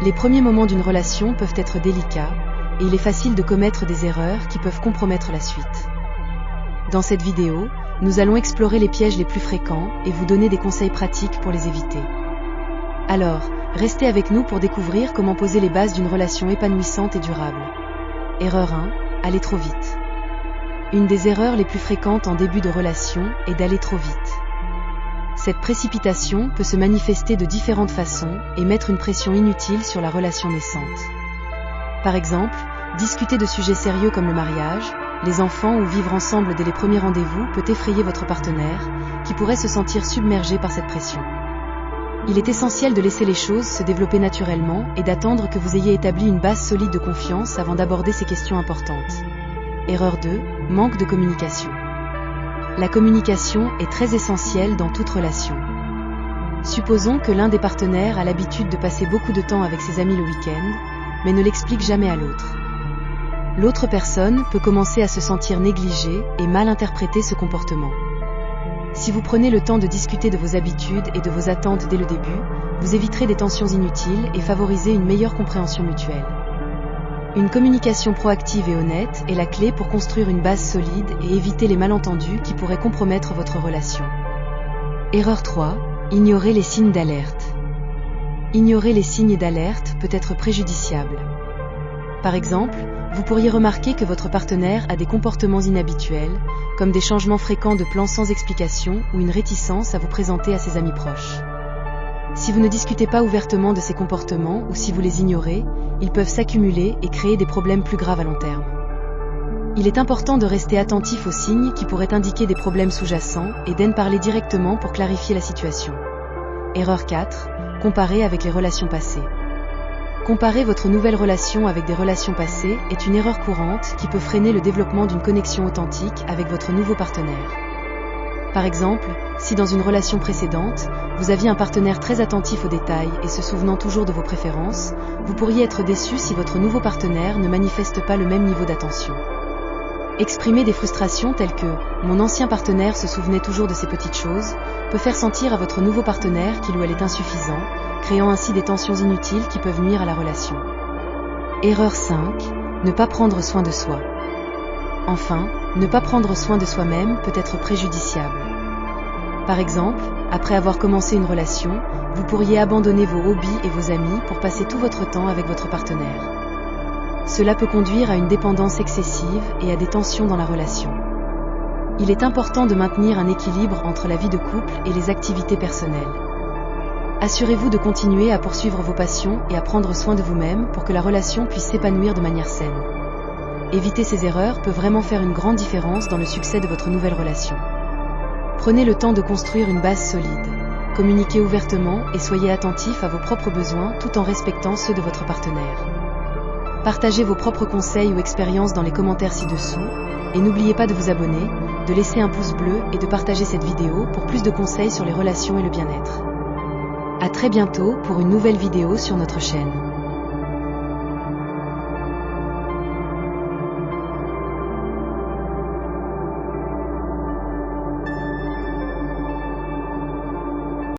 Les premiers moments d'une relation peuvent être délicats, et il est facile de commettre des erreurs qui peuvent compromettre la suite. Dans cette vidéo, nous allons explorer les pièges les plus fréquents et vous donner des conseils pratiques pour les éviter. Alors, restez avec nous pour découvrir comment poser les bases d'une relation épanouissante et durable. Erreur 1, aller trop vite. Une des erreurs les plus fréquentes en début de relation est d'aller trop vite. Cette précipitation peut se manifester de différentes façons et mettre une pression inutile sur la relation naissante. Par exemple, discuter de sujets sérieux comme le mariage, les enfants ou vivre ensemble dès les premiers rendez-vous peut effrayer votre partenaire, qui pourrait se sentir submergé par cette pression. Il est essentiel de laisser les choses se développer naturellement et d'attendre que vous ayez établi une base solide de confiance avant d'aborder ces questions importantes. Erreur 2, manque de communication. La communication est très essentielle dans toute relation. Supposons que l'un des partenaires a l'habitude de passer beaucoup de temps avec ses amis le week-end, mais ne l'explique jamais à l'autre. L'autre personne peut commencer à se sentir négligée et mal interpréter ce comportement. Si vous prenez le temps de discuter de vos habitudes et de vos attentes dès le début, vous éviterez des tensions inutiles et favorisez une meilleure compréhension mutuelle. Une communication proactive et honnête est la clé pour construire une base solide et éviter les malentendus qui pourraient compromettre votre relation. Erreur 3, ignorer les signes d'alerte. Ignorer les signes d'alerte peut être préjudiciable. Par exemple, vous pourriez remarquer que votre partenaire a des comportements inhabituels, comme des changements fréquents de plans sans explication ou une réticence à vous présenter à ses amis proches. Si vous ne discutez pas ouvertement de ces comportements ou si vous les ignorez, ils peuvent s'accumuler et créer des problèmes plus graves à long terme. Il est important de rester attentif aux signes qui pourraient indiquer des problèmes sous-jacents et d'en parler directement pour clarifier la situation. Erreur 4, comparer avec les relations passées. Comparer votre nouvelle relation avec des relations passées est une erreur courante qui peut freiner le développement d'une connexion authentique avec votre nouveau partenaire. Par exemple, si dans une relation précédente, vous aviez un partenaire très attentif aux détails et se souvenant toujours de vos préférences, vous pourriez être déçu si votre nouveau partenaire ne manifeste pas le même niveau d'attention. Exprimer des frustrations telles que « mon ancien partenaire se souvenait toujours de ces petites choses » peut faire sentir à votre nouveau partenaire qu'il ou elle est insuffisant, créant ainsi des tensions inutiles qui peuvent nuire à la relation. Erreur 5, ne pas prendre soin de soi. Enfin, ne pas prendre soin de soi-même peut être préjudiciable. Par exemple, après avoir commencé une relation, vous pourriez abandonner vos hobbies et vos amis pour passer tout votre temps avec votre partenaire. Cela peut conduire à une dépendance excessive et à des tensions dans la relation. Il est important de maintenir un équilibre entre la vie de couple et les activités personnelles. Assurez-vous de continuer à poursuivre vos passions et à prendre soin de vous-même pour que la relation puisse s'épanouir de manière saine. Éviter ces erreurs peut vraiment faire une grande différence dans le succès de votre nouvelle relation. Prenez le temps de construire une base solide. Communiquez ouvertement et soyez attentif à vos propres besoins tout en respectant ceux de votre partenaire. Partagez vos propres conseils ou expériences dans les commentaires ci-dessous et n'oubliez pas de vous abonner, de laisser un pouce bleu et de partager cette vidéo pour plus de conseils sur les relations et le bien-être. À très bientôt pour une nouvelle vidéo sur notre chaîne.